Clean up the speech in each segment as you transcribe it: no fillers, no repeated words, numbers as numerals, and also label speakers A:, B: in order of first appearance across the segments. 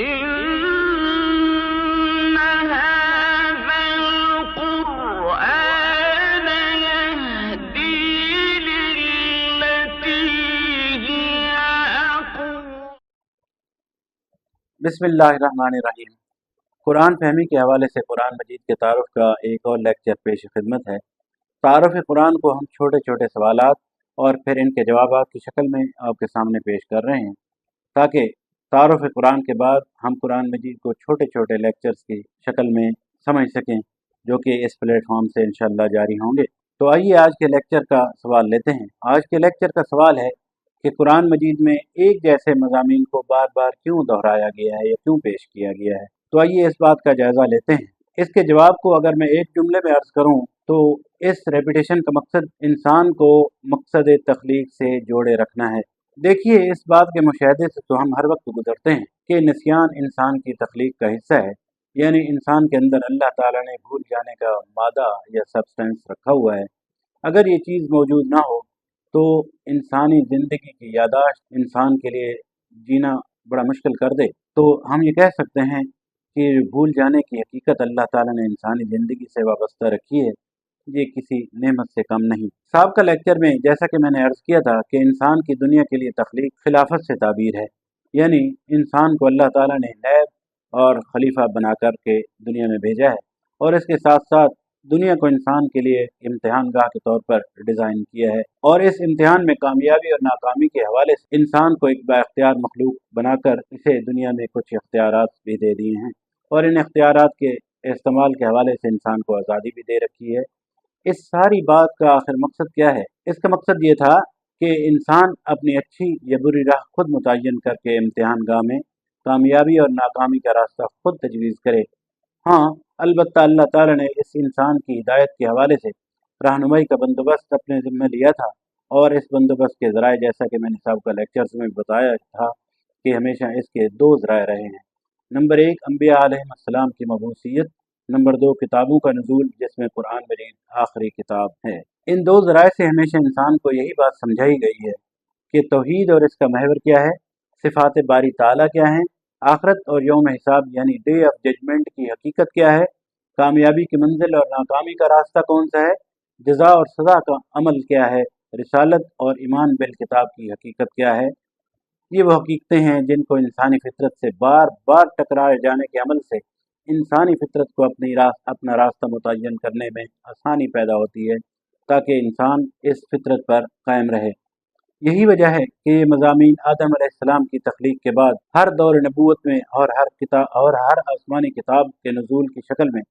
A: إن هذا القرآن يهدي للتي هي أقوم.
B: بسم اللہ الرحمن الرحیم۔ قرآن فہمی کے حوالے سے قرآن مجید کے تعارف کا ایک اور لیکچر پیش خدمت ہے۔ تعارف قرآن کو ہم چھوٹے چھوٹے سوالات اور پھر ان کے جوابات کی شکل میں آپ کے سامنے پیش کر رہے ہیں، تاکہ تعارف قرآن کے بعد ہم قرآن مجید کو چھوٹے چھوٹے لیکچرز کی شکل میں سمجھ سکیں، جو کہ اس پلیٹ فارم سے انشاءاللہ جاری ہوں گے۔ تو آئیے آج کے لیکچر کا سوال لیتے ہیں۔ آج کے لیکچر کا سوال ہے کہ قرآن مجید میں ایک جیسے مضامین کو بار بار کیوں دہرایا گیا ہے یا کیوں پیش کیا گیا ہے۔ تو آئیے اس بات کا جائزہ لیتے ہیں۔ اس کے جواب کو اگر میں ایک جملے میں عرض کروں تو اس ریپیٹیشن کا مقصد انسان کو مقصد تخلیق سے جوڑے رکھنا ہے۔ دیکھیے، اس بات کے مشاہدے سے تو ہم ہر وقت گزرتے ہیں کہ نسیان انسان کی تخلیق کا حصہ ہے، یعنی انسان کے اندر اللہ تعالیٰ نے بھول جانے کا مادہ یا سبسٹینس رکھا ہوا ہے۔ اگر یہ چیز موجود نہ ہو تو انسانی زندگی کی یاداشت انسان کے لیے جینا بڑا مشکل کر دے۔ تو ہم یہ کہہ سکتے ہیں کہ بھول جانے کی حقیقت اللہ تعالیٰ نے انسانی زندگی سے وابستہ رکھی ہے، یہ کسی نعمت سے کم نہیں۔ سابقہ لیکچر میں جیسا کہ میں نے عرض کیا تھا کہ انسان کی دنیا کے لیے تخلیق خلافت سے تعبیر ہے، یعنی انسان کو اللہ تعالیٰ نے نائب اور خلیفہ بنا کر کے دنیا میں بھیجا ہے، اور اس کے ساتھ ساتھ دنیا کو انسان کے لیے امتحان گاہ کے طور پر ڈیزائن کیا ہے، اور اس امتحان میں کامیابی اور ناکامی کے حوالے سے انسان کو ایک با اختیار مخلوق بنا کر اسے دنیا میں کچھ اختیارات بھی دے دیے ہیں، اور ان اختیارات کے استعمال کے حوالے سے انسان کو آزادی بھی دے رکھی ہے۔ اس ساری بات کا آخر مقصد کیا ہے؟ اس کا مقصد یہ تھا کہ انسان اپنی اچھی یا بری راہ خود متعین کر کے امتحان گاہ میں کامیابی اور ناکامی کا راستہ خود تجویز کرے۔ ہاں، البتہ اللہ تعالیٰ نے اس انسان کی ہدایت کے حوالے سے رہنمائی کا بندوبست اپنے ذمہ لیا تھا، اور اس بندوبست کے ذرائع جیسا کہ میں نے سابقہ لیکچرز میں بتایا تھا کہ ہمیشہ اس کے دو ذرائع رہے ہیں۔ نمبر ایک، انبیاء علیہ السلام کی مبعوثیت، نمبر دو، کتابوں کا نزول جس میں قرآن مجید آخری کتاب ہے۔ ان دو ذرائع سے ہمیشہ انسان کو یہی بات سمجھائی گئی ہے کہ توحید اور اس کا محور کیا ہے، صفات باری تعالیٰ کیا ہیں، آخرت اور یوم حساب یعنی ڈے آف ججمنٹ کی حقیقت کیا ہے، کامیابی کی منزل اور ناکامی کا راستہ کون سا ہے، جزا اور سزا کا عمل کیا ہے، رسالت اور ایمان بالکتاب کی حقیقت کیا ہے۔ یہ وہ حقیقتیں ہیں جن کو انسانی فطرت سے بار بار ٹکرائے جانے کے عمل سے انسانی فطرت کو اپنا راستہ متعین کرنے میں آسانی پیدا ہوتی ہے، تاکہ انسان اس فطرت پر قائم رہے۔ یہی وجہ ہے کہ یہ مضامین آدم علیہ السلام کی تخلیق کے بعد ہر دور نبوت میں اور ہر آسمانی کتاب کے نزول کی شکل میں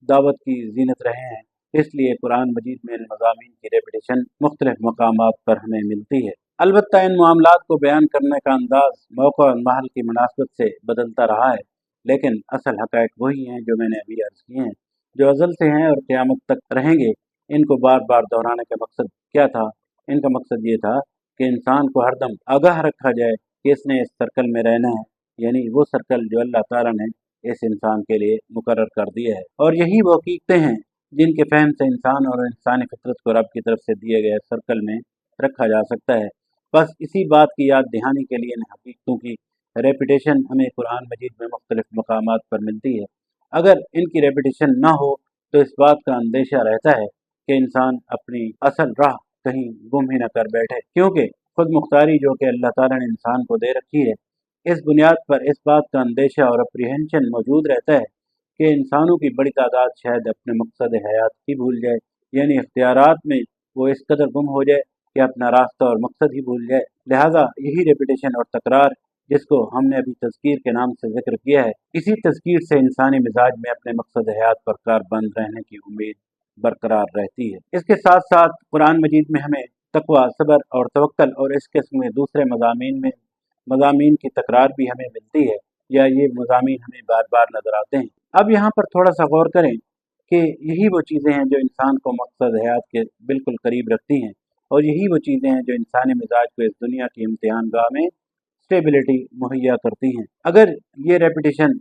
B: دعوت کی زینت رہے ہیں۔ اس لیے قرآن مجید میں ان مضامین کی ریپیٹیشن مختلف مقامات پر ہمیں ملتی ہے۔ البتہ ان معاملات کو بیان کرنے کا انداز موقع اور محل کی مناسبت سے بدلتا رہا ہے، لیکن اصل حقائق وہی ہیں جو میں نے ابھی عرض کیے ہیں، جو ازل سے ہیں اور قیامت تک رہیں گے۔ ان کو بار بار دہرانے کا مقصد کیا تھا؟ ان کا مقصد یہ تھا کہ انسان کو ہر دم آگاہ رکھا جائے کہ اس نے اس سرکل میں رہنا ہے، یعنی وہ سرکل جو اللہ تعالیٰ نے اس انسان کے لیے مقرر کر دیا ہے، اور یہی وہ حقیقتیں ہیں جن کے فہم سے انسان اور انسانی فطرت کو رب کی طرف سے دیے گئے سرکل میں رکھا جا سکتا ہے۔ بس اسی بات کی یاد دہانی کے لیے ان حقیقتوں کی ریپیٹیشن ہمیں قرآن مجید میں مختلف مقامات پر ملتی ہے۔ اگر ان کی ریپیٹیشن نہ ہو تو اس بات کا اندیشہ رہتا ہے کہ انسان اپنی اصل راہ کہیں گم ہی نہ کر بیٹھے، کیونکہ خود مختاری جو کہ اللہ تعالیٰ نے انسان کو دے رکھی ہے، اس بنیاد پر اس بات کا اندیشہ اور اپریہنشن موجود رہتا ہے کہ انسانوں کی بڑی تعداد شاید اپنے مقصد حیات ہی بھول جائے، یعنی اختیارات میں وہ اس قدر گم ہو جائے کہ اپنا راستہ اور مقصد ہی بھول جائے۔ لہٰذا یہی ریپیٹیشن اور تکرار جس کو ہم نے ابھی تذکیر کے نام سے ذکر کیا ہے، اسی تذکیر سے انسانی مزاج میں اپنے مقصد حیات پر کاربند رہنے کی امید برقرار رہتی ہے۔ اس کے ساتھ ساتھ قرآن مجید میں ہمیں تقوی، صبر اور توکل اور اس قسم کے دوسرے مضامین کی تکرار بھی ہمیں ملتی ہے، یا یہ مضامین ہمیں بار بار نظر آتے ہیں۔ اب یہاں پر تھوڑا سا غور کریں کہ یہی وہ چیزیں ہیں جو انسان کو مقصد حیات کے بالکل قریب رکھتی ہیں، اور یہی وہ چیزیں ہیں جو انسانی مزاج کو اس دنیا کی امتحان گاہ میں اسٹیبلٹی مہیا کرتی ہیں۔ اگر یہ ریپیٹیشن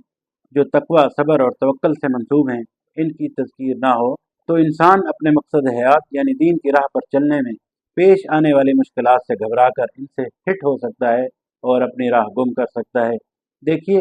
B: جو تقوی، صبر اور توکل سے منسوب ہیں، ان کی تذکیر نہ ہو تو انسان اپنے مقصد حیات یعنی دین کی راہ پر چلنے میں پیش آنے والی مشکلات سے گھبرا کر ان سے ہٹ ہو سکتا ہے اور اپنی راہ گم کر سکتا ہے۔ دیکھیے،